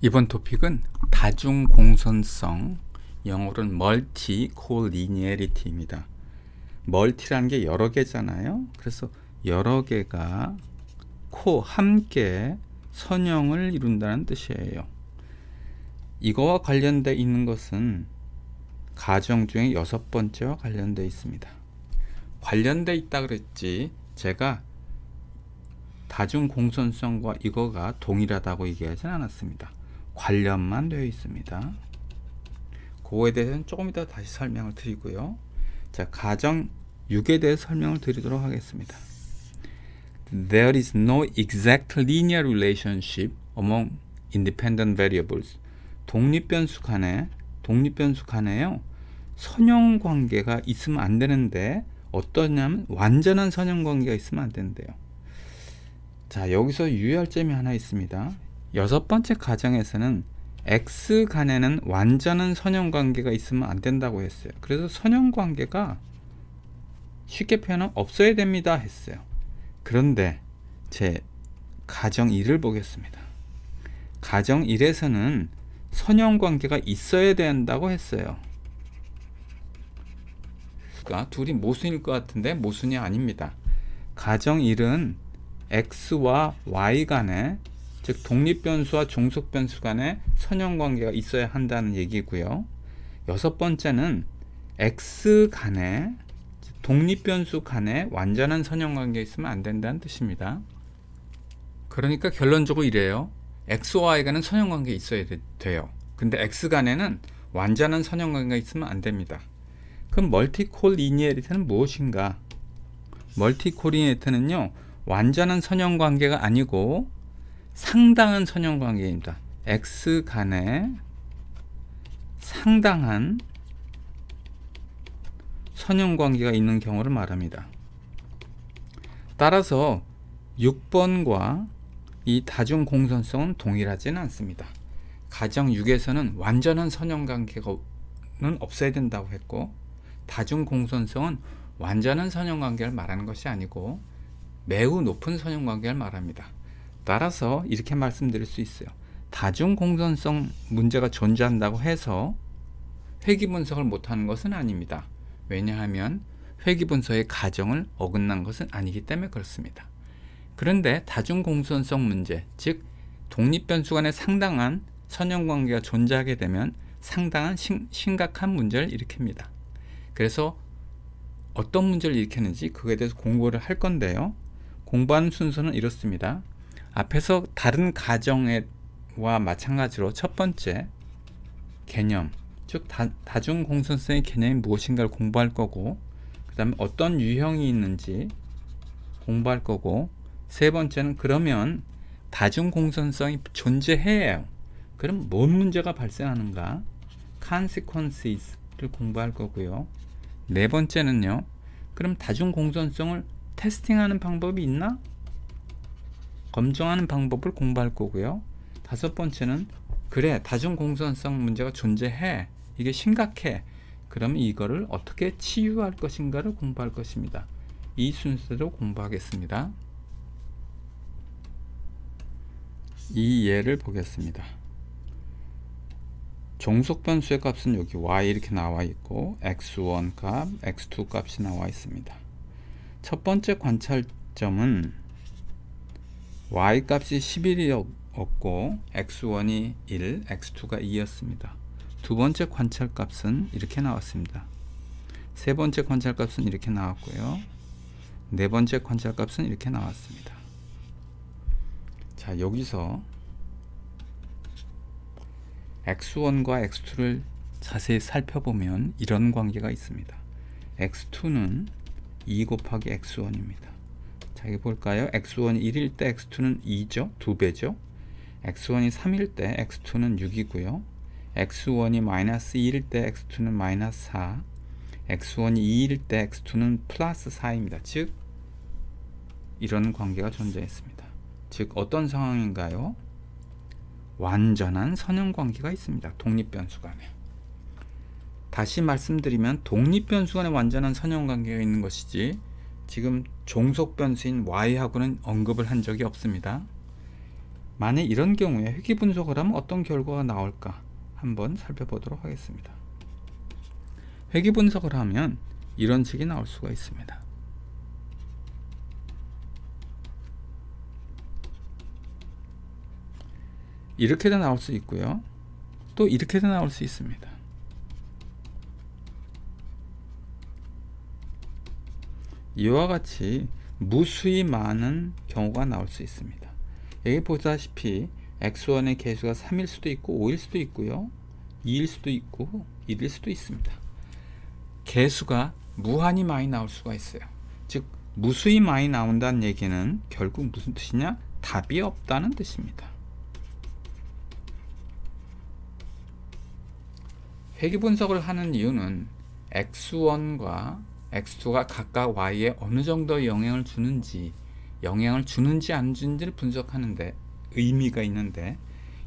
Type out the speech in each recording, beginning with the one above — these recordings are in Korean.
이번 토픽은 다중공선성, 영어로는 멀티콜리니애리티입니다. 멀티라는 게 여러 개잖아요. 그래서 여러 개가 함께 선형을 이룬다는 뜻이에요. 이거와 관련되어 있는 것은 가정 중에 6번째와 관련되어 있습니다. 관련되어 있다 그랬지 제가 다중공선성과 이거가 동일하다고 얘기하진 않았습니다. 관련만 되어 있습니다. 그거에 대해서는 조금 이따 다시 설명을 드리고요. 자, 가정 6에 대해 설명을 드리도록 하겠습니다. There is no exact linear relationship among independent variables. 독립변수 간에요. 선형 관계가 있으면 안 되는데 어떠냐면 완전한 선형 관계가 있으면 안 된대요. 자, 여기서 유의할 점이 하나 있습니다. 6번째 가정에서는 X 간에는 완전한 선형 관계가 있으면 안 된다고 했어요. 그래서 선형 관계가 쉽게 표현하면 없어야 됩니다 했어요. 그런데 제 가정 1을 보겠습니다. 가정 1에서는 선형 관계가 있어야 된다고 했어요. 그러니까 둘이 모순일 것 같은데 모순이 아닙니다. 가정 1은 X와 Y 간에, 즉 독립변수와 종속변수 간에 선형관계가 있어야 한다는 얘기고요. 6번째는 X 간에, 독립변수 간에 완전한 선형관계가 있으면 안 된다는 뜻입니다. 그러니까 결론적으로 이래요. X와 Y 간은 선형관계가 있어야 돼요. 근데 X 간에는 완전한 선형관계가 있으면 안 됩니다. 그럼 멀티콜리니애리티는 무엇인가? 멀티콜리니애리티는요, 완전한 선형관계가 아니고 상당한 선형관계입니다. X 간에 상당한 선형관계가 있는 경우를 말합니다. 따라서 6번과 이 다중공선성은 동일하지는 않습니다. 가정 6에서는 완전한 선형관계는 없어야 된다고 했고, 다중공선성은 완전한 선형관계를 말하는 것이 아니고 매우 높은 선형관계를 말합니다. 따라서 이렇게 말씀드릴 수 있어요. 다중공선성 문제가 존재한다고 해서 회귀분석을 못하는 것은 아닙니다. 왜냐하면 회귀분석의 가정을 어긋난 것은 아니기 때문에 그렇습니다. 그런데 다중공선성 문제, 즉 독립변수 간에 상당한 선형관계가 존재하게 되면 상당한 심각한 문제를 일으킵니다. 그래서 어떤 문제를 일으켰는지 그거에 대해서 공부를 할 건데요. 공부하는 순서는 이렇습니다. 앞에서 다른 가정과 마찬가지로 첫 번째 개념, 즉 다중공선성의 개념이 무엇인가를 공부할 거고, 그 다음에 어떤 유형이 있는지 공부할 거고, 세 번째는 그러면 다중공선성이 존재해요. 그럼 뭔 문제가 발생하는가? consequences를 공부할 거고요. 네 번째는요, 그럼 다중공선성을 테스팅하는 방법이 있나? 검증하는 방법을 공부할 거고요. 다섯 번째는 그래, 다중공선성 문제가 존재해, 이게 심각해, 그러면 이거를 어떻게 치유할 것인가를 공부할 것입니다. 이 순서로 공부하겠습니다. 이 예를 보겠습니다. 종속변수의 값은 여기 y 이렇게 나와 있고 x1 값, x2 값이 나와 있습니다. 첫 번째 관찰점은 y 값이 11이었고 x1이 1, x2가 2였습니다. 두 번째 관찰값은 이렇게 나왔습니다. 세 번째 관찰값은 이렇게 나왔고요. 네 번째 관찰값은 이렇게 나왔습니다. 자, 여기서 x1과 x2를 자세히 살펴보면 이런 관계가 있습니다. x2는 2 곱하기 x1입니다. 자, 여기 볼까요? x1이 1일 때 x2는 2죠? 2배죠? x1이 3일 때 x2는 6이고요. x1이 마이너스 2일 때 x2는 마이너스 4, x1이 2일 때 x2는 플러스 4입니다. 즉, 이런 관계가 존재했습니다. 즉, 어떤 상황인가요? 완전한 선형관계가 있습니다. 독립변수 간에. 다시 말씀드리면 독립변수 간에 완전한 선형관계가 있는 것이지 지금 종속변수인 y하고는 언급을 한 적이 없습니다. 만약 이런 경우에 회귀 분석을 하면 어떤 결과가 나올까 한번 살펴보도록 하겠습니다. 회귀 분석을 하면 이런 식이 나올 수가 있습니다. 이렇게도 나올 수 있고요. 또 이렇게도 나올 수 있습니다. 이와 같이 무수히 많은 경우가 나올 수 있습니다. 여기 보다시피 x1의 개수가 3일 수도 있고 5일 수도 있고요. 2일 수도 있고 1일 수도 있습니다. 개수가 무한히 많이 나올 수가 있어요. 즉 무수히 많이 나온다는 얘기는 결국 무슨 뜻이냐? 답이 없다는 뜻입니다. 회귀 분석을 하는 이유는 x1과 x2가 각각 y에 어느 정도 영향을 주는지 안 주는지를 분석하는데 의미가 있는데,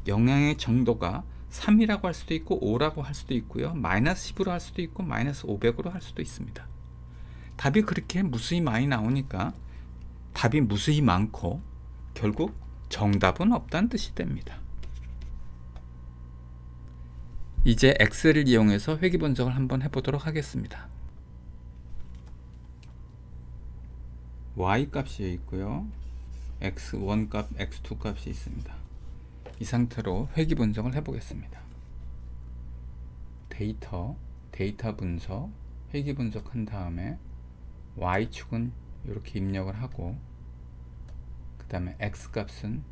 영향의 정도가 3이라고 할 수도 있고 5라고 할 수도 있고요. 마이너스 10으로 할 수도 있고 마이너스 500으로 할 수도 있습니다. 답이 그렇게 무수히 많이 나오니까 답이 무수히 많고 결국 정답은 없다는 뜻이 됩니다. 이제 엑셀을 이용해서 회귀 분석을 한번 해보도록 하겠습니다. y 값이 있고요. x1 값, x2 값이 있습니다. 이 상태로 회귀 분석을 해보겠습니다. 데이터 분석, 회귀 분석한 다음에 y축은 이렇게 입력을 하고 그 다음에 x값은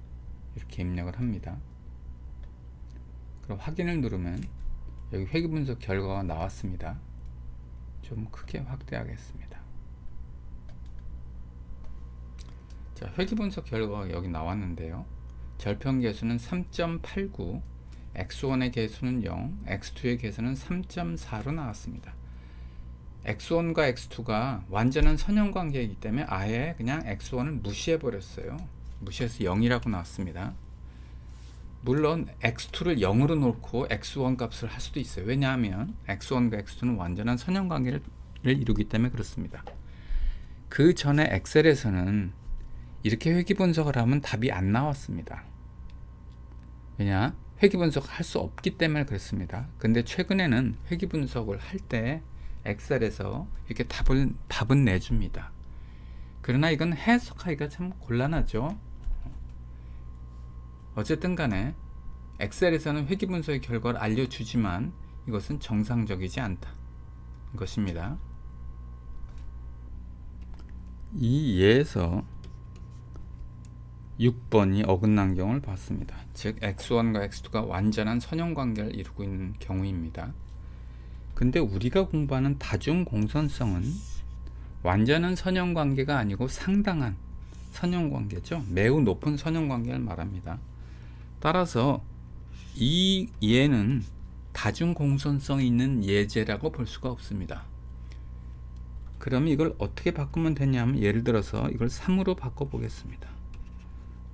이렇게 입력을 합니다. 그럼 확인을 누르면 여기 회귀 분석 결과가 나왔습니다. 좀 크게 확대하겠습니다. 자, 회귀 분석 결과가 여기 나왔는데요. 절편 개수는 3.89, x1의 개수는 0, x2의 개수는 3.4로 나왔습니다. x1과 x2가 완전한 선형관계이기 때문에 아예 그냥 x1을 무시해 버렸어요. 무시해서 0이라고 나왔습니다. 물론 x2를 0으로 놓고 x1 값을 할 수도 있어요. 왜냐하면 x1과 x2는 완전한 선형관계를 이루기 때문에 그렇습니다. 그 전에 엑셀에서는 이렇게 회귀 분석을 하면 답이 안 나왔습니다. 왜냐? 회귀 분석을 할 수 없기 때문에 그렇습니다. 근데 최근에는 회귀 분석을 할 때 엑셀에서 이렇게 답은 내줍니다. 그러나 이건 해석하기가 참 곤란하죠. 어쨌든 간에 엑셀에서는 회귀 분석의 결과를 알려주지만 이것은 정상적이지 않다 것입니다. 이 예에서 6번이 어긋난 경우를 봤습니다. 즉 x1과 x2가 완전한 선형관계를 이루고 있는 경우입니다. 근데 우리가 공부하는 다중공선성은 완전한 선형관계가 아니고 상당한 선형관계죠. 매우 높은 선형관계를 말합니다. 따라서 이 예는 다중공선성이 있는 예제라고 볼 수가 없습니다. 그러면 이걸 어떻게 바꾸면 되냐면 예를 들어서 이걸 3으로 바꿔보겠습니다.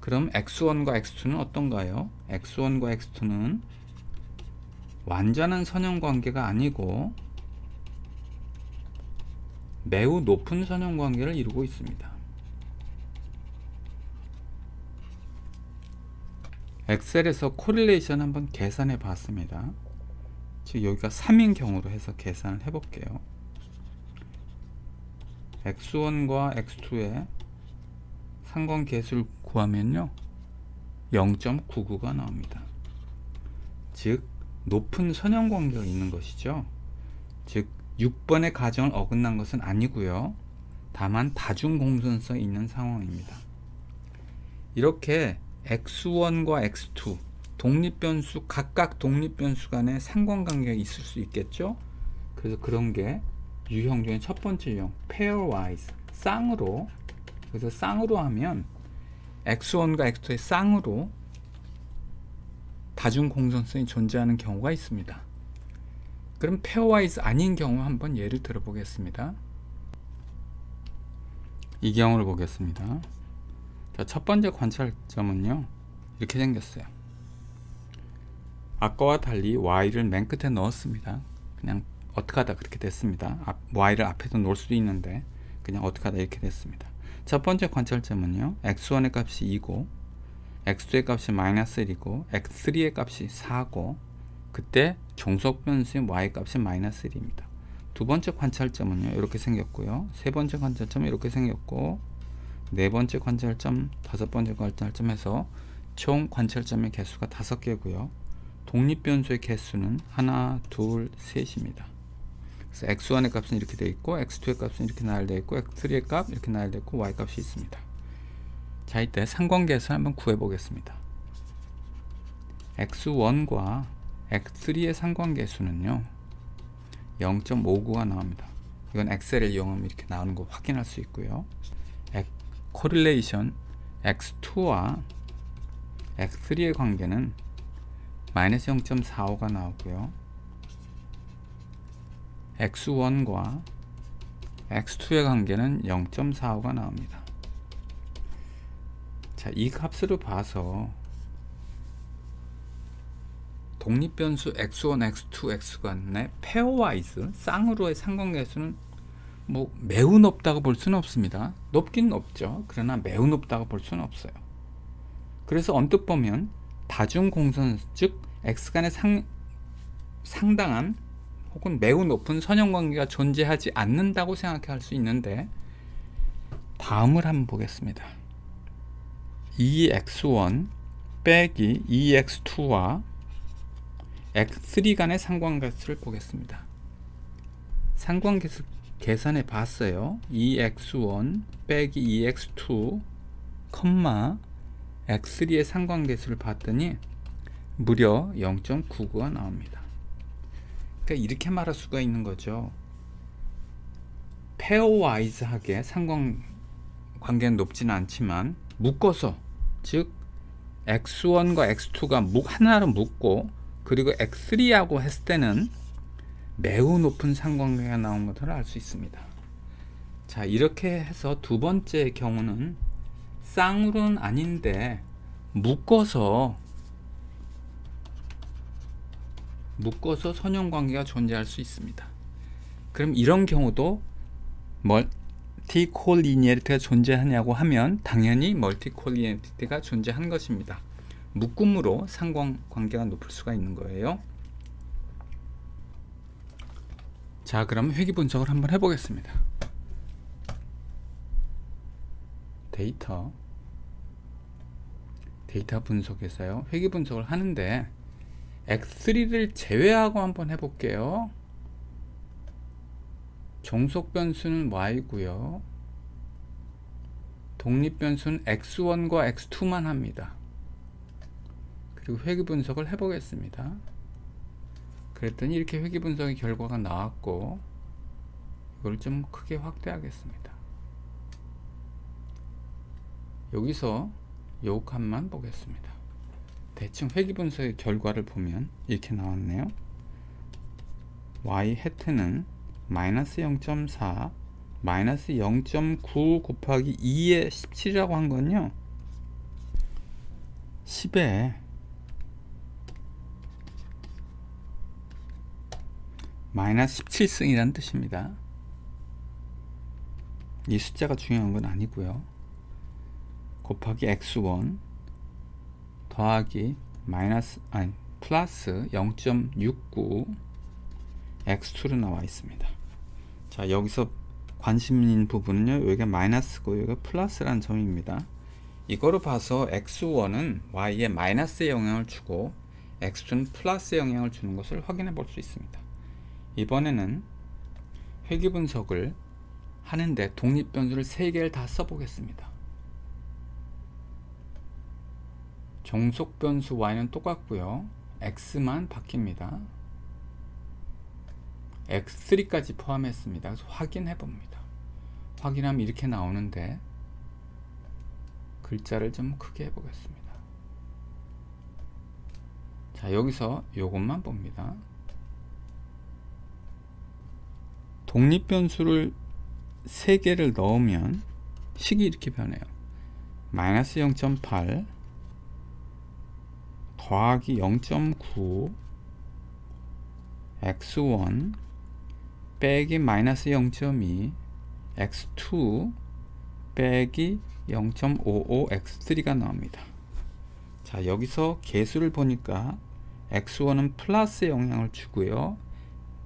그럼 x1과 x2는 어떤가요? x1과 x2는 완전한 선형관계가 아니고 매우 높은 선형관계를 이루고 있습니다. 엑셀에서 코릴레이션 한번 계산해 봤습니다. 즉 여기가 3인 경우로 해서 계산을 해 볼게요. x1과 x2의 상관계수를 구하면요 0.99가 나옵니다. 즉 높은 선형관계가 있는 것이죠. 즉 6번의 가정을 어긋난 것은 아니고요. 다만 다중공선성이 있는 상황입니다. 이렇게 x1과 x2 독립변수 각각 독립변수 간의 상관관계가 있을 수 있겠죠. 그래서 그런 게 유형 중에 첫 번째 유형 pairwise 쌍으로, 그래서 쌍으로 하면 x1과 x2의 쌍으로 다중공선성이 존재하는 경우가 있습니다. 그럼 pairwise 아닌 경우 한번 예를 들어보겠습니다. 이 경우를 보겠습니다. 자, 첫 번째 관찰점은요 이렇게 생겼어요. 아까와 달리 y를 맨 끝에 넣었습니다. 그냥 어떻게 하다 그렇게 됐습니다. y를 앞에도 놓을 수도 있는데 그냥 어떻게 하다 이렇게 됐습니다. 첫 번째 관찰점은요 x1의 값이 2고 x2의 값이 마이너스 1이고 x3의 값이 4고 그때 종속 변수의 y 값이 마이너스 1입니다. 두 번째 관찰점은요 이렇게 생겼고요. 세 번째 관찰점은 이렇게 생겼고 네 번째 관찰점, 다섯 번째 관찰점에서 총 관찰점의 개수가 5개고요. 독립변수의 개수는 하나, 둘, 셋입니다. 그래서 x1의 값은 이렇게 되어 있고 x2의 값은 이렇게 나열되어 있고 x3의 값 이렇게 나열되어 있고 y 값이 있습니다. 자, 이때 상관계수 한번 구해 보겠습니다. x1과 x3의 상관계수는요 0.59가 나옵니다. 이건 엑셀을 이용하면 이렇게 나오는 거 확인할 수 있고요. 코릴레이션 x2와 x3의 관계는 마이너스 0.45가 나오고요. x1과 x2의 관계는 0.45가 나옵니다. 자, 이 값으로 봐서 독립변수 x1, x2, x간의 페어와이즈 쌍으로의 상관계수는 뭐 매우 높다고 볼 수는 없습니다. 높긴 높죠. 그러나 매우 높다고 볼 수는 없어요. 그래서 언뜻 보면 다중공선 즉 x간의 상당한 혹은 매우 높은 선형관계가 존재하지 않는다고 생각할 수 있는데 다음을 한번 보겠습니다. 2x1 빼기 2x2와 x3 간의 상관계수를 보겠습니다. 상관계수 계산해 봤어요. 2x1 빼기 2x2 컴마 x3의 상관계수를 봤더니 무려 0.99가 나옵니다. 그러니까 이렇게 말할 수가 있는 거죠. 페어와이즈하게 상관관계는 높지는 않지만 묶어서 즉 x1과 x2가 하나로 묶고 그리고 x3하고 했을 때는 매우 높은 상관관계가 나온 것을 알 수 있습니다. 자, 이렇게 해서 두 번째 경우는 쌍으로는 아닌데 묶어서 선형관계가 존재할 수 있습니다. 그럼 이런 경우도 멀티콜리니어리티가 존재하냐고 하면 당연히 멀티콜리니어리티가 존재한 것입니다. 묶음으로 상관관계가 높을 수가 있는 거예요. 자, 그럼 회귀 분석을 한번 해보겠습니다. 데이터 분석에서요 회귀 분석을 하는데 x3를 제외하고 한번 해볼게요. 종속 변수는 y고요. 독립 변수는 x1과 x2만 합니다. 그리고 회귀 분석을 해보겠습니다. 그랬더니 이렇게 회귀 분석의 결과가 나왔고 이걸 좀 크게 확대하겠습니다. 여기서 요 값만 보겠습니다. 대충 회귀 분석의 결과를 보면 이렇게 나왔네요. y 해트는 마이너스 0.4 마이너스 0.9 곱하기 2의 17이라고 한 건요 10에 마이너스 17승이라는 뜻입니다. 이 숫자가 중요한 건 아니고요. 곱하기 x1 더하기 플러스 0.69 x2로 나와 있습니다. 자, 여기서 관심 있는 부분은요 여기가 마이너스고 여기가 플러스라는 점입니다. 이거로 봐서 x1은 y에 마이너스의 영향을 주고 x2는 플러스의 영향을 주는 것을 확인해 볼 수 있습니다. 이번에는 회귀 분석을 하는데 독립변수를 3개를 다 써보겠습니다. 종속변수 y는 똑같고요. x만 바뀝니다. x3까지 포함했습니다. 그래서 확인해 봅니다. 확인하면 이렇게 나오는데 글자를 좀 크게 해보겠습니다. 자, 여기서 이것만 봅니다. 독립변수를 3개를 넣으면 식이 이렇게 변해요. 마이너스 0.8 더하기 0.9 x1 빼기 마이너스 0.2 x2 빼기 0.55 x3가 나옵니다. 자, 여기서 계수를 보니까 x1은 플러스의 영향을 주고요,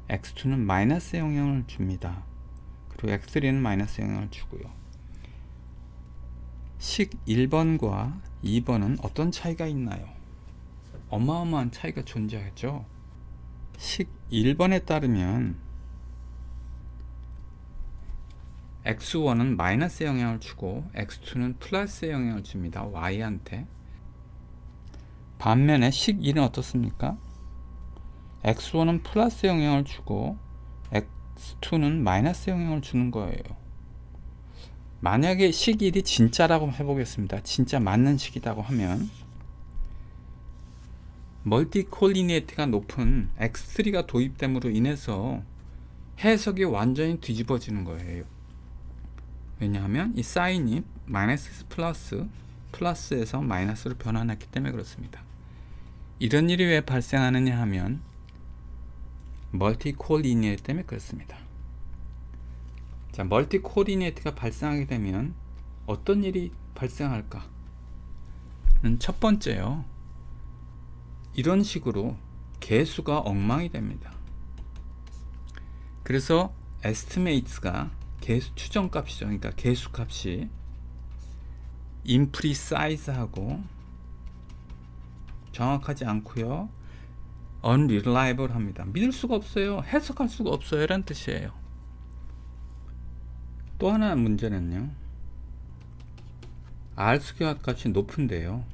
x2는 마이너스의 영향을 줍니다. 그리고 x3는 마이너스 영향을 주고요. 식 1번과 2번은 어떤 차이가 있나요? 어마어마한 차이가 존재하죠. 식 1번에 따르면 x1은 마이너스의 영향을 주고 x2는 플러스의 영향을 줍니다. y한테. 반면에 식 2는 어떻습니까? x1은 플러스 영향을 주고 x2는 마이너스 영향을 주는 거예요. 만약에 식 1이 진짜라고 해보겠습니다. 진짜 맞는 식이라고 하면 멀티콜리니에이티가 높은 x3가 도입됨으로 인해서 해석이 완전히 뒤집어지는 거예요. 왜냐하면 이 사인이 마이너스 플러스에서 마이너스로 변환했기 때문에 그렇습니다. 이런 일이 왜 발생하느냐 하면 멀티콜리니에이티 때문에 그렇습니다. 자, 멀티콜리니에이티가 발생하게 되면 어떤 일이 발생할까? 첫 번째요, 이런 식으로 계수가 엉망이 됩니다. 그래서 estimates가 계수 추정값이죠. 그러니까 계수값이 imprecise하고 정확하지 않고요, unreliable 합니다. 믿을 수가 없어요. 해석할 수가 없어요. 라는 뜻이에요. 또 하나 문제는요, R-스퀘어 값이 높은데요.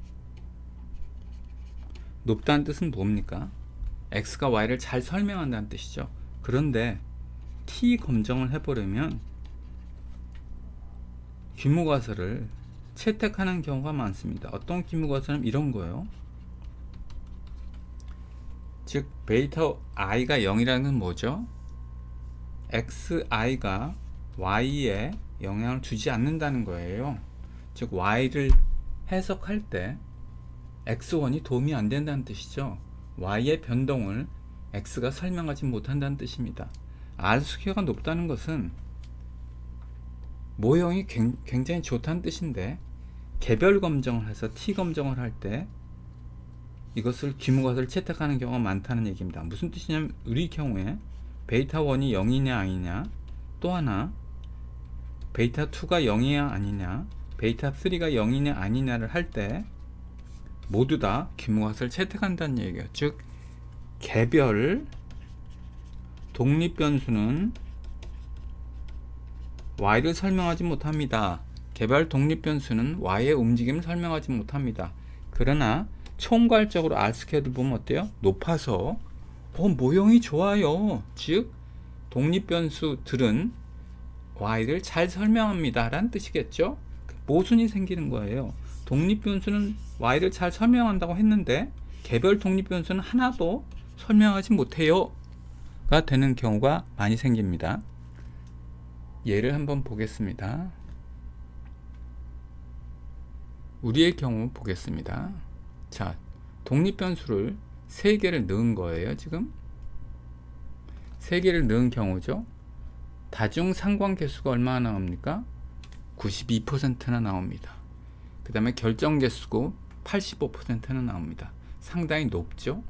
높다는 뜻은 뭡니까? X가 Y를 잘 설명한다는 뜻이죠. 그런데 T 검정을 해보려면 규모가설을 채택하는 경우가 많습니다. 어떤 규모가설은 이런 거예요. 즉 베이타 i가 0이라는 건 뭐죠? xi가 y에 영향을 주지 않는다는 거예요. 즉 y를 해석할 때 x1이 도움이 안 된다는 뜻이죠. y의 변동을 x가 설명하지 못한다는 뜻입니다. R-스퀘어가 높다는 것은 모형이 굉장히 좋다는 뜻인데 개별 검정을 해서 t 검정을 할 때 이것을 규모가설을 채택하는 경우가 많다는 얘기입니다. 무슨 뜻이냐면 우리 경우에 베이타 1이 0이냐 아니냐, 또 하나 베이타 2가 0이냐 아니냐, 베이타 3가 0이냐 아니냐를 할 때 모두 다 규모가설을 채택한다는 얘기예요. 즉 개별 독립변수는 y를 설명하지 못합니다. 개별 독립변수는 y의 움직임을 설명하지 못합니다. 그러나 총괄적으로 R-스퀘어를 보면 어때요? 높아서 모형이 좋아요. 즉 독립변수들은 y를 잘 설명합니다 라는 뜻이겠죠. 모순이 생기는 거예요. 독립변수는 y를 잘 설명한다고 했는데 개별 독립변수는 하나도 설명하지 못해요 가 되는 경우가 많이 생깁니다. 예를 한번 보겠습니다. 우리의 경우 보겠습니다. 자, 독립변수를 3개를 넣은 거예요. 지금 3개를 넣은 경우죠. 다중 상관계수가 얼마나 나옵니까? 92%나 나옵니다. 그 다음에 결정계수고 85%나 나옵니다. 상당히 높죠.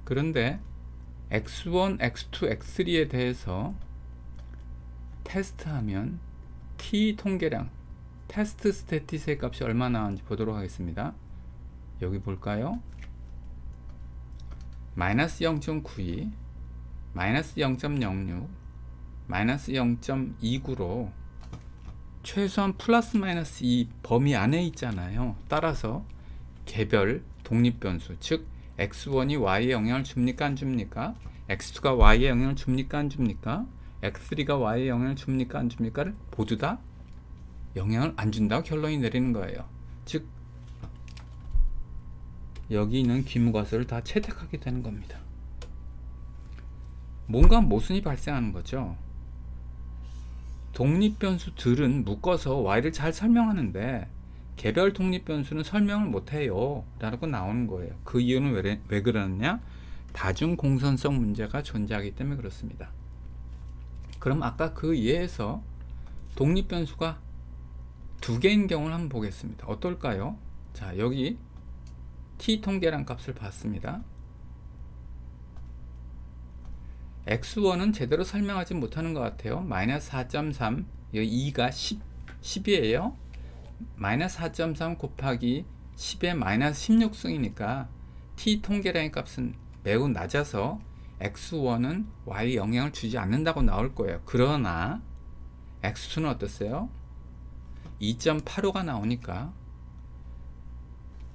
그런데 x1, x2, x3에 대해서 테스트하면 t 통계량 테스트 스태티스의 값이 얼마나 나왔는지 보도록 하겠습니다. 여기 볼까요? 마이너스 0.92, 마이너스 0.06, 마이너스 0.29로 최소한 플러스 마이너스 이 범위 안에 있잖아요. 따라서 개별 독립변수, 즉 x1이 y에 영향을 줍니까 안 줍니까? x2가 y에 영향을 줍니까 안 줍니까? x3가 y에 영향을 줍니까 안 줍니까를 모두 다 영향을 안 준다고 결론이 내리는 거예요. 즉 여기 있는 규모가설을 다 채택하게 되는 겁니다. 뭔가 모순이 발생하는 거죠. 독립변수들은 묶어서 y를 잘 설명하는데 개별 독립변수는 설명을 못해요 라고 나오는 거예요. 그 이유는 왜 그러느냐? 다중공선성 문제가 존재하기 때문에 그렇습니다. 그럼 아까 그 예에서 독립변수가 2개인 경우를 한번 보겠습니다. 어떨까요? 자, 여기 t 통계란 값을 봤습니다. x1은 제대로 설명하지 못하는 것 같아요. 마이너스 4.3, 여기 2가 10이에요. 마이너스 4.3 곱하기 10의 마이너스 16승이니까 t 통계량의 값은 매우 낮아서 x1은 y에 영향을 주지 않는다고 나올 거예요. 그러나 x2는 어땠어요? 2.85가 나오니까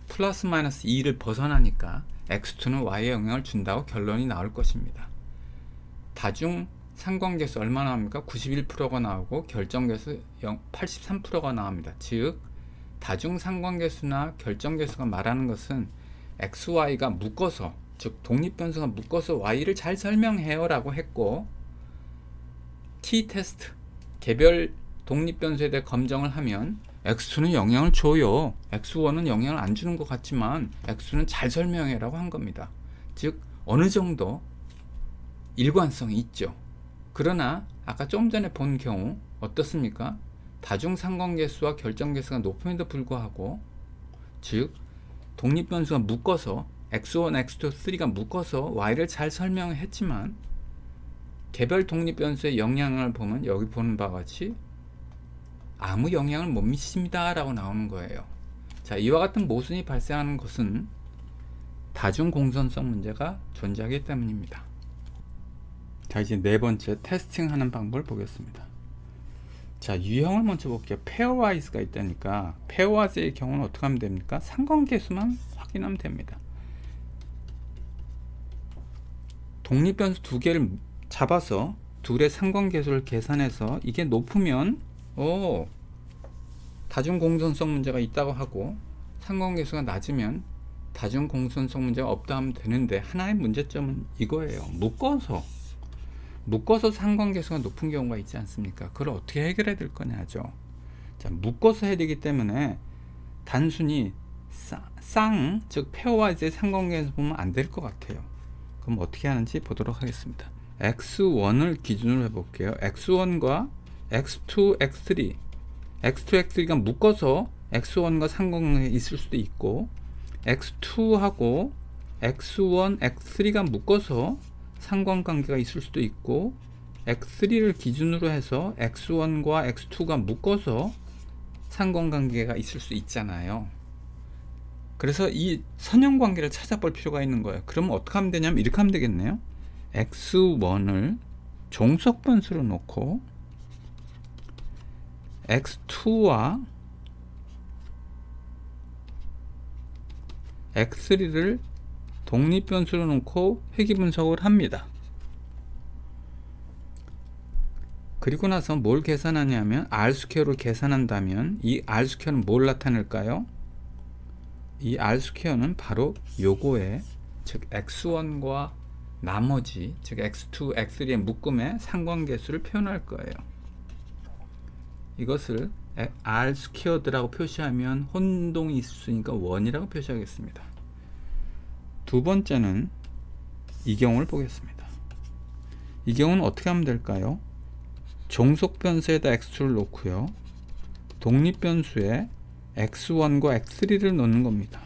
플러스 마이너스 2를 벗어나니까 x2는 y에 영향을 준다고 결론이 나올 것입니다. 다중 상관계수 얼마나 나옵니까? 91%가 나오고 결정계수 83%가 나옵니다. 즉 다중 상관계수나 결정계수가 말하는 것은 xy가 묶어서, 즉 독립변수가 묶어서 y를 잘 설명해요 라고 했고, t-테스트 개별 독립변수에 대해 검정을 하면 x2는 영향을 줘요, x1은 영향을 안 주는 것 같지만 x2는 잘 설명해 라고 한 겁니다. 즉 어느 정도 일관성이 있죠. 그러나 아까 좀 전에 본 경우 어떻습니까? 다중상관계수와 결정계수가 높음에도 불구하고, 즉 독립변수가 묶어서 x1, x2, 3가 묶어서 y를 잘 설명했지만 개별 독립변수의 영향을 보면 여기 보는 바와 같이 아무 영향을 못 미칩니다 라고 나오는 거예요. 자, 이와 같은 모순이 발생하는 것은 다중공선성 문제가 존재하기 때문입니다. 자, 이제 네 번째 테스팅하는 방법을 보겠습니다. 자, 유형을 먼저 볼게요. 페어와이즈가 있다니까 페어와이즈의 경우는 어떻게 하면 됩니까? 상관계수만 확인하면 됩니다. 독립변수 두 개를 잡아서 둘의 상관계수를 계산해서 이게 높으면 다중공선성 문제가 있다고 하고, 상관계수가 낮으면 다중공선성 문제가 없다 하면 되는데, 하나의 문제점은 이거예요. 묶어서 상관계수가 높은 경우가 있지 않습니까? 그걸 어떻게 해결해야 될 거냐죠. 자, 묶어서 해야 되기 때문에 단순히 즉 페어와이즈의 상관계수 보면 안 될 것 같아요. 그럼 어떻게 하는지 보도록 하겠습니다. x1을 기준으로 해볼게요. x1과 x2, x3 x2, x3가 묶어서 x1과 상관관계가 있을 수도 있고, x2하고 x1, x3가 묶어서 상관관계가 있을 수도 있고, x3를 기준으로 해서 x1과 x2가 묶어서 상관관계가 있을 수 있잖아요. 그래서 이 선형관계를 찾아볼 필요가 있는 거예요. 그러면 어떻게 하면 되냐면 이렇게 하면 되겠네요. x1을 종속변수로 놓고 x2와 x3를 독립변수로 놓고 회귀분석을 합니다. 그리고 나서 뭘 계산하냐면 R스퀘어를 계산한다면 이 R스퀘어는 뭘 나타낼까요? 이 R스퀘어는 바로 요거에, 즉 x1과 나머지, 즉 x2, x3의 묶음의 상관계수를 표현할 거예요. 이것을 R스퀘어드라고 표시하면 혼동이 있을 수 있으니까 원이라고 표시하겠습니다. 두 번째는 이 경우를 보겠습니다. 이 경우는 어떻게 하면 될까요? 종속변수에다 x2를 놓고요, 독립변수에 x1과 x3를 넣는 겁니다.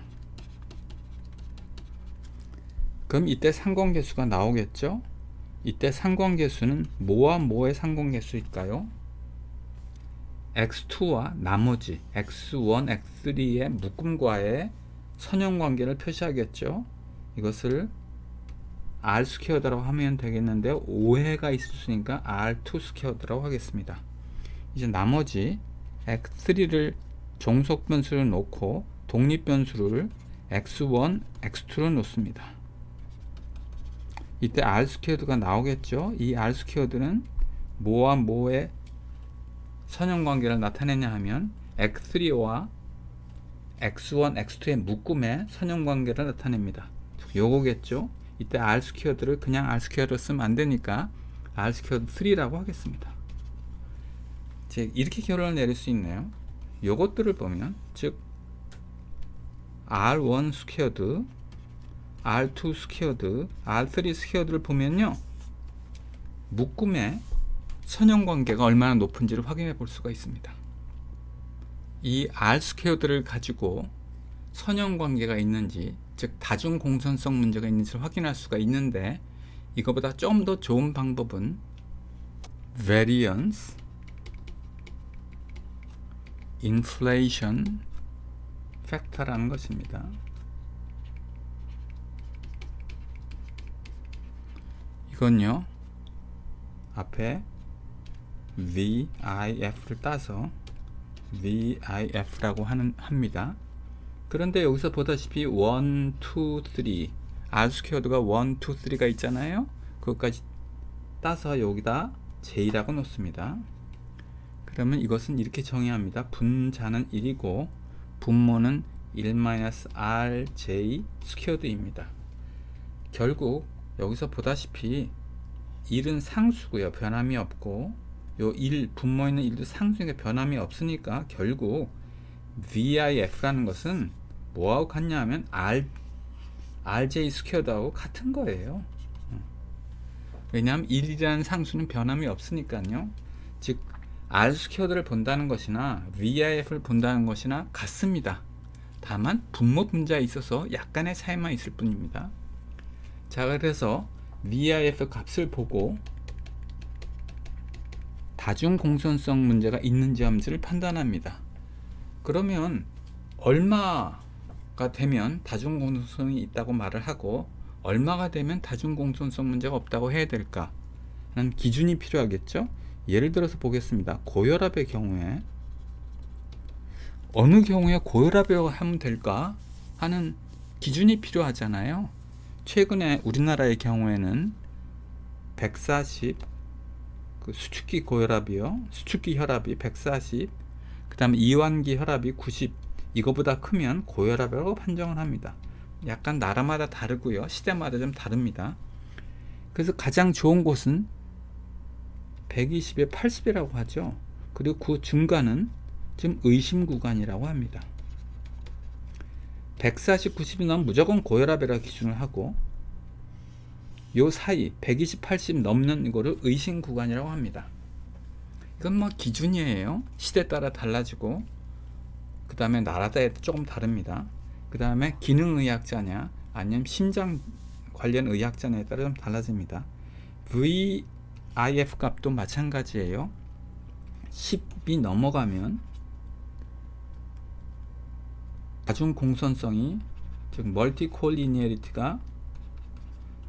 그럼 이때 상관계수가 나오겠죠? 이때 상관계수는 뭐와 뭐의 상관계수일까요? x2와 나머지 x1, x3의 묶음과의 선형관계를 표시하겠죠? 이것을 r 스퀘어드라고 하면 되겠는데 오해가 있을 수 있으니까 r2 스퀘어드라고 하겠습니다. 이제 나머지 x3를 종속변수를 놓고 독립변수를 x1, x2로 놓습니다. 이때 r 스퀘어드가 나오겠죠? 이 r 스퀘어드는 뭐와 뭐의 선형관계를 나타내냐 하면 x3와 x1, x2의 묶음의 선형관계를 나타냅니다. 요거겠죠? 이때 r 스퀘어드를 그냥 r 스퀘어로 쓰면 안 되니까 r 스퀘어드 3라고 하겠습니다. 즉 이렇게 결론을 내릴 수 있네요. 요것들을 보면, 즉 r1 스퀘어드, r2 스퀘어드, r3 스퀘어드를 보면요, 묶음의 선형관계가 얼마나 높은지를 확인해 볼 수가 있습니다. 이 r 스퀘어드를 가지고 선형 관계가 있는지, 즉 다중 공선성 문제가 있는지를 확인할 수가 있는데, 이거보다 좀 더 좋은 방법은 variance inflation factor라는 것입니다. 이건요, 앞에 VIF를 따서 VIF라고 합니다. 그런데 여기서 보다시피 1, 2, 3 R 스퀘어드가 1, 2, 3가 있잖아요. 그것까지 따서 여기다 J라고 놓습니다. 그러면 이것은 이렇게 정의합니다. 분자는 1이고 분모는 1-RJ 스퀘어드입니다. 결국 여기서 보다시피 1은 상수고요. 변함이 없고 요 1, 분모에 있는 1도 상수니까 변함이 없으니까 결국 VIF라는 것은 뭐하고 같냐 하면 RJ 스퀘어드하고 같은 거예요. 왜냐하면 1이라는 상수는 변함이 없으니까요. 즉 R 스퀘어드를 본다는 것이나 VIF를 본다는 것이나 같습니다. 다만 분모 분자에 있어서 약간의 차이만 있을 뿐입니다. 자, 그래서 VIF 값을 보고 다중 공선성 문제가 있는지 없는지를 판단합니다. 그러면 얼마가 되면 다중 공선성이 있다고 말을 하고 얼마가 되면 다중 공선성 문제가 없다고 해야 될까 하는 기준이 필요하겠죠. 예를 들어서 보겠습니다. 고혈압의 경우에 어느 경우에 고혈압이라고 하면 될까 하는 기준이 필요하잖아요. 최근에 우리나라의 경우에는 140 수축기 고혈압이요. 수축기 혈압이 140, 그 다음에 이완기 혈압이 90, 이거보다 크면 고혈압이라고 판정을 합니다. 약간 나라마다 다르고요. 시대마다 좀 다릅니다. 그래서 가장 좋은 곳은 120에 80이라고 하죠. 그리고 그 중간은 지금 의심 구간이라고 합니다. 140, 90이 넘으면 무조건 고혈압이라고 기준을 하고 요 사이 120, 80 넘는 이거를 의심 구간이라고 합니다. 이건 뭐 기준이에요. 시대 따라 달라지고 그 다음에 나라에 조금 다릅니다. 그 다음에 기능의학자냐 아니면 심장 관련 의학자냐에 따라 좀 달라집니다. VIF 값도 마찬가지예요. 10이 넘어가면 다중 공선성이 즉 멀티콜리니어리티가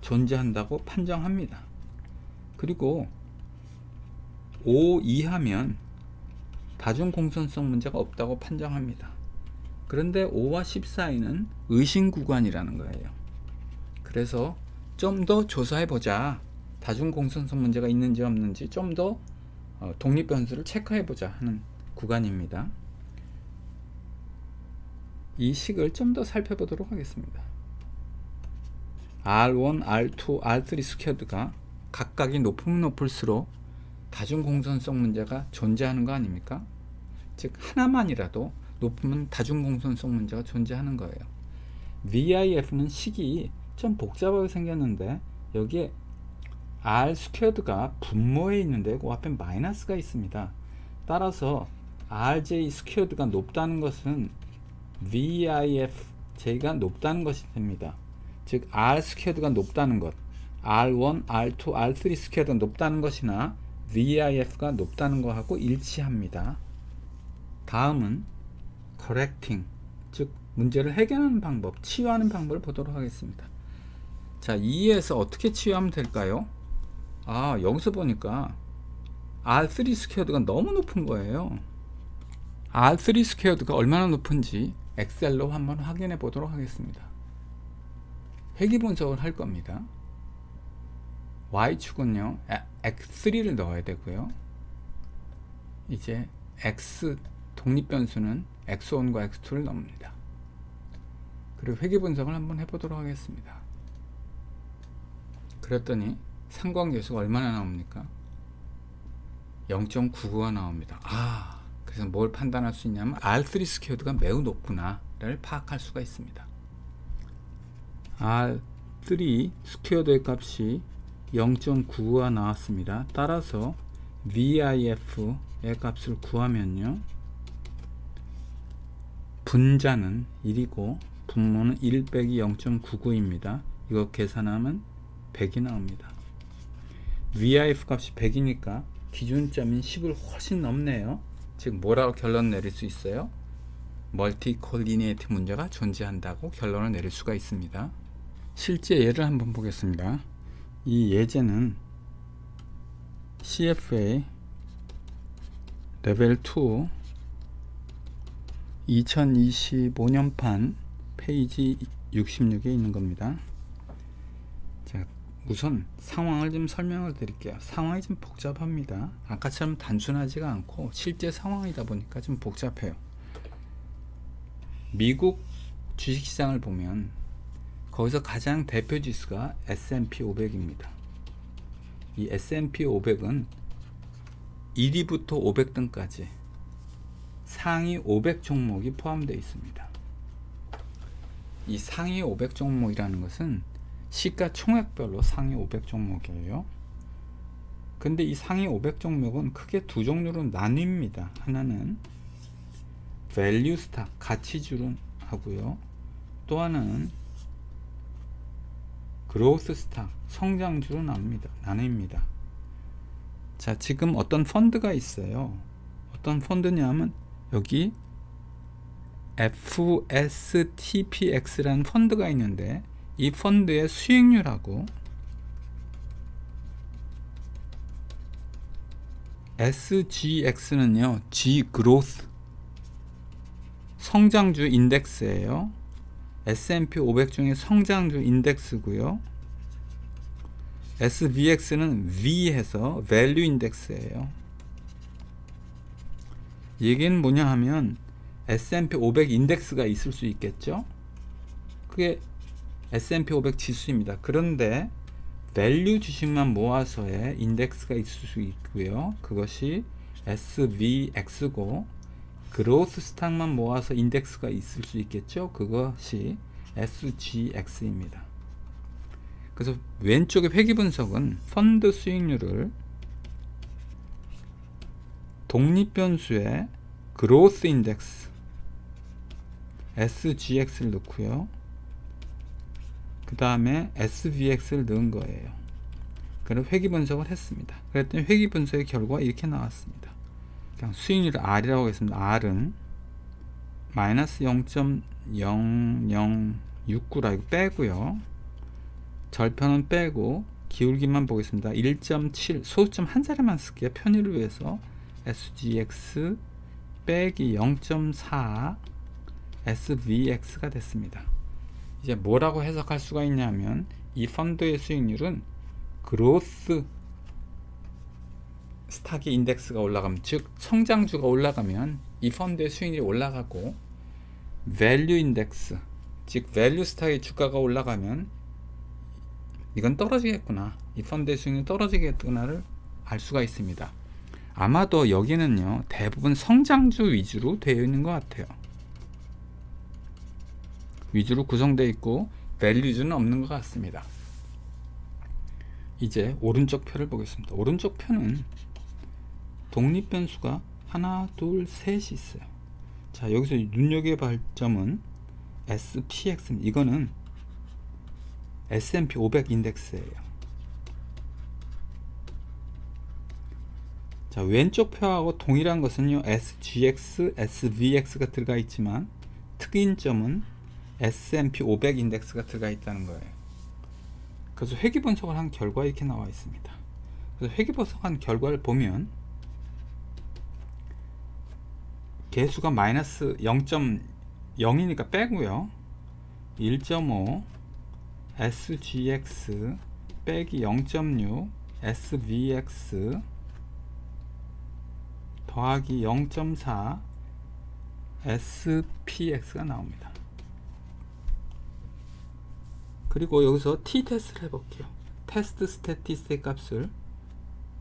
존재한다고 판정합니다. 그리고 5 이하면 다중 공선성 문제가 없다고 판정합니다. 그런데 5와 10 사이는 의심 구간이라는 거예요. 그래서 좀 더 조사해 보자. 다중 공선성 문제가 있는지 없는지 좀 더 독립 변수를 체크해 보자 하는 구간입니다. 이 식을 좀 더 살펴보도록 하겠습니다. R1, R2, R3 스퀘어드가 각각이 높으면 높을수록 다중 공선성 문제가 존재하는 거 아닙니까? 즉 하나만이라도 높으면 다중 공선성 문제가 존재하는 거예요. VIF는 식이 좀 복잡하게 생겼는데 여기에 R 스퀘어드가 분모에 있는데 그 앞에 마이너스가 있습니다. 따라서 RJ 스퀘어드가 높다는 것은 VIFJ가 높다는 것이 됩니다. 즉 R 스퀘어드가 높다는 것, R1, R2, R3 스퀘어드가 높다는 것이나 VIF가 높다는 것하고 일치합니다. 다음은 correcting, 즉 문제를 해결하는 방법, 치유하는 방법을 보도록 하겠습니다. 자, 2에서 어떻게 치유하면 될까요? 여기서 보니까 R3 스퀘어드가 너무 높은 거예요. R3 스퀘어드가 얼마나 높은지 엑셀로 한번 확인해 보도록 하겠습니다. 회귀 분석을 할 겁니다. Y축은요 X3를 넣어야 되고요. 이제 X 독립변수는 X1과 X2를 넣습니다. 그리고 회귀 분석을 한번 해보도록 하겠습니다. 그랬더니 상관계수가 얼마나 나옵니까? 0.99가 나옵니다. 그래서 뭘 판단할 수 있냐면 R3 스퀘어드가 매우 높구나를 파악할 수가 있습니다. R3 스퀘어드의 값이 0.99가 나왔습니다. 따라서 VIF의 값을 구하면요, 분자는 1이고 분모는 1 빼기 0.99입니다. 이거 계산하면 100이 나옵니다. VIF 값이 100이니까 기준점인 10을 훨씬 넘네요. 즉 뭐라고 결론 내릴 수 있어요? 멀티콜리니에이티 문제가 존재한다고 결론을 내릴 수가 있습니다. 실제 예를 한번 보겠습니다. 이 예제는 CFA 레벨 2 2025년판 페이지 66에 있는 겁니다. 자, 우선 상황을 좀 설명을 드릴게요. 상황이 좀 복잡합니다. 아까처럼 단순하지가 않고 실제 상황이다 보니까 좀 복잡해요. 미국 주식시장을 보면 거기서 가장 대표 지수가 S&P 500입니다. 이 S&P 500은 1위부터 500등까지 상위 500 종목이 포함되어 있습니다. 이 상위 500 종목이라는 것은 시가총액별로 상위 500 종목이에요. 근데 이 상위 500 종목은 크게 두 종류로 나뉩니다. 하나는 밸류 스탁, 가치주로 하고요. 또 하나는 그로스 스탁, 성장주로 나뉩니다. 자, 지금 어떤 펀드가 있어요. 어떤 펀드냐면 여기 FSTPX라는 펀드가 있는데 이 펀드의 수익률하고 SGX는요, G 그로스 성장주 인덱스예요. S&P 500 중에 성장주 인덱스고요. SVX는 V해서 밸류 인덱스예요. 얘기는 뭐냐 하면 S&P 500 인덱스가 있을 수 있겠죠. 그게 S&P 500 지수입니다. 그런데 밸류 주식만 모아서의 인덱스가 있을 수 있고요. 그것이 SVX고 그로스 스탁만 모아서 인덱스가 있을 수 있겠죠. 그것이 SGX입니다. 그래서 왼쪽의 회귀 분석은 펀드 수익률을 독립변수의 그로스 인덱스 SGX를 넣고요. 그 다음에 SVX를 넣은 거예요. 그래서 회귀 분석을 했습니다. 그랬더니 회귀 분석의 결과가 이렇게 나왔습니다. 그냥 수익률을 R이라고 하겠습니다. R은 마이너스 0.0069라 이거 빼고요. 절편은 빼고 기울기만 보겠습니다. 1.7 소수점 한 자리만 쓸게요. 편의를 위해서 SGX 빼기 0.4 SVX가 됐습니다. 이제 뭐라고 해석할 수가 있냐면 이 펀드의 수익률은 그로스 스탁의 인덱스가 올라가면, 즉 성장주가 올라가면 이 펀드의 수익률이 올라가고, 밸류 인덱스, 즉 밸류 스탁의 주가가 올라가면 이건 떨어지겠구나, 이 펀드의 수익률이 떨어지겠구나를 알 수가 있습니다. 아마도 여기는요 대부분 성장주 위주로 되어 있는 것 같아요. 위주로 구성되어 있고 밸류주는 없는 것 같습니다. 이제 오른쪽 표를 보겠습니다. 오른쪽 표는 독립변수가 하나, 둘, 셋이 있어요. 자, 여기서 눈여겨볼 점은 SPX입니다. 이거는 S&P 500 인덱스예요. 자, 왼쪽 표하고 동일한 것은요 SGX, SVX가 들어가 있지만 특이점은 S&P 500 인덱스가 들어가 있다는 거예요. 그래서 회귀 분석을 한 결과 이렇게 나와 있습니다. 그래서 회귀 분석한 결과를 보면 개수가 마이너스 0.0이니까 빼고요. 1.5 SGX 빼기 0.6 SVX 더하기 0.4 SPX가 나옵니다. 그리고 여기서 t-테스트를 해볼게요. 테스트 스태티스틱 값을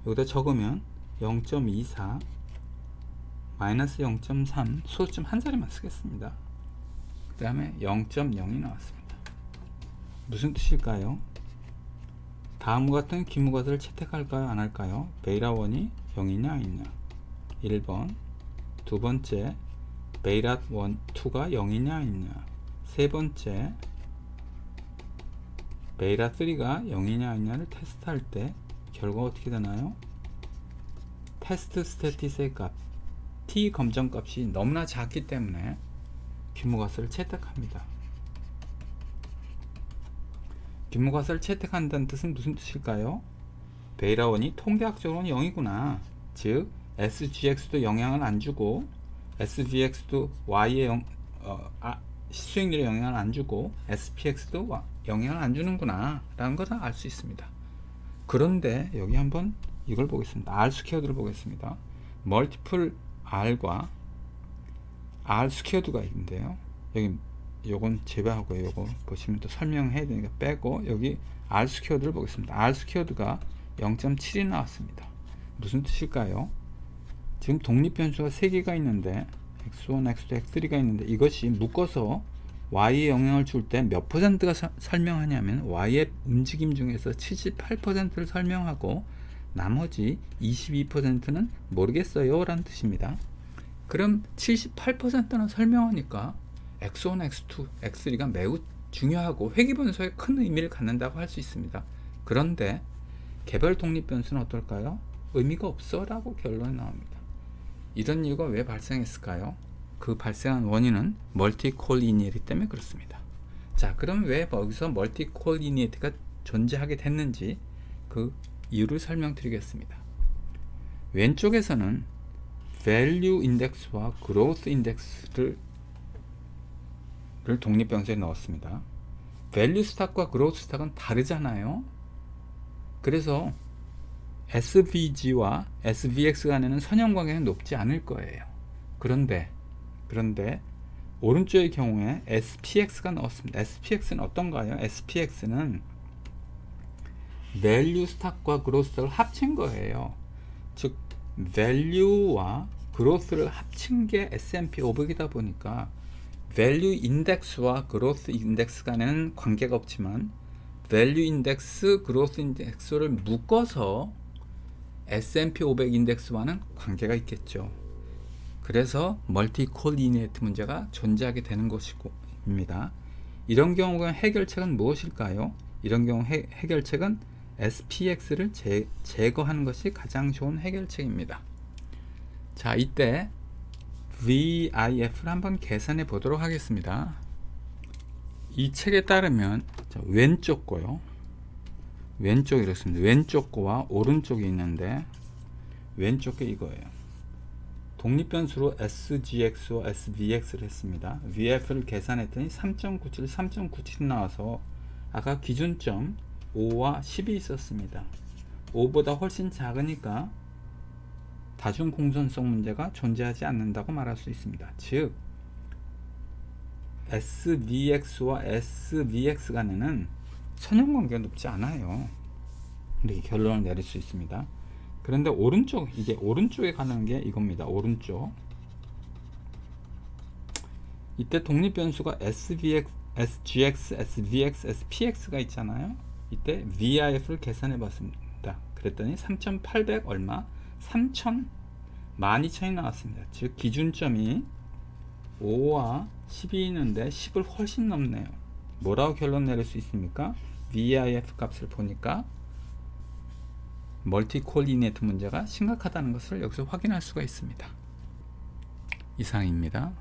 여기다 적으면 0.24 마이너스 0.3 소수점 한 자리만 쓰겠습니다. 그 다음에 0.0이 나왔습니다. 무슨 뜻일까요? 다음과 같은 기무가들을 채택할까요? 안 할까요? 베이라 1이 0이냐 아니냐. 1번. 두 번째, 베이랏 1, 2가 0이냐 아니냐. 세 번째 베이라 3가 0이냐 아니냐를 테스트할 때 결과가 어떻게 되나요? 테스트 스태티스의 값 t 검정값이 너무나 작기 때문에 규모가설을 채택합니다. 규모가설을 채택한다는 뜻은 무슨 뜻일까요? 베이라1이 통계학적으로는 0이구나. 즉 SGX도 영향을 안 주고 SVX도 Y의 수익률에 영향을 안 주고 SPX도 영향을 안 주는구나 라는 것을 알 수 있습니다. 그런데 여기 한번 이걸 보겠습니다. R 스퀘어드를 보겠습니다. 멀티플 R과 R 스퀘어드가 있는데요. 여기 요건 제외하고요. 요거 보시면 또 설명해야 되니까 빼고 여기 R 스퀘어드를 보겠습니다. R 스퀘어드가 0.7이 나왔습니다. 무슨 뜻일까요? 지금 독립변수가 3개가 있는데 x1, x2, x3가 있는데 이것이 묶어서 y에 영향을 줄 때 몇 퍼센트가 설명하냐면 y의 움직임 중에서 78%를 설명하고 나머지 22%는 모르겠어요 라는 뜻입니다. 그럼 78%는 설명하니까 x1, x2, x3가 매우 중요하고 회귀변수에 큰 의미를 갖는다고 할 수 있습니다. 그런데 개별 독립변수는 어떨까요? 의미가 없어 라고 결론이 나옵니다. 이런 이유가 왜 발생했을까요? 그 발생한 원인은 멀티콜리니에이티 때문에 그렇습니다. 자, 그럼 왜 여기서 멀티콜리니에이티가 존재하게 됐는지 그 이유를 설명드리겠습니다. 왼쪽에서는 value 인덱스와 growth 인덱스를 독립변수에 넣었습니다. value 스탁과 growth 스탁은 다르잖아요. 그래서 SVG와 SVX 간에는 선형관계는 높지 않을 거예요. 그런데 오른쪽의 경우에 SPX가 넣었습니다. SPX는 어떤가요? SPX는 value 스탁과 growth 스탁을 합친 거예요. 즉 value와 growth를 합친 게 S&P 500이다 보니까 value 인덱스와 growth 인덱스 간에는 관계가 없지만 value 인덱스, growth 인덱스를 묶어서 S&P 500 인덱스와는 관계가 있겠죠. 그래서 멀티콜리니에이트 문제가 존재하게 되는 것입니다. 이런 경우의 해결책은 무엇일까요? 이런 경우 해결책은 SPX를 제거하는 것이 가장 좋은 해결책입니다. 자, 이때 VIF를 한번 계산해 보도록 하겠습니다. 이 책에 따르면 왼쪽 거요. 왼쪽이 이렇습니다. 왼쪽 거와 오른쪽이 있는데 왼쪽 게 이거예요. 독립변수로 SGX와 SVX를 했습니다. VF를 계산했더니 3.97, 3.97이 나와서 아까 기준점 5와 10이 있었습니다. 5보다 훨씬 작으니까 다중 공존성 문제가 존재하지 않는다고 말할 수 있습니다. 즉 SVX와 SVX 간에는 선형관계가 높지 않아요. 이렇게 결론을 내릴 수 있습니다. 그런데 이게 오른쪽에 가는 게 이겁니다. 오른쪽. 이때 독립변수가 SVX, SGX, SVX, SPX가 있잖아요. 이때 VIF를 계산해 봤습니다. 그랬더니 3,800 얼마? 12,000이 나왔습니다. 즉 기준점이 5와 10이 있는데 10을 훨씬 넘네요. 뭐라고 결론 내릴 수 있습니까? VIF 값을 보니까 멀티콜리니에이트 문제가 심각하다는 것을 여기서 확인할 수가 있습니다. 이상입니다.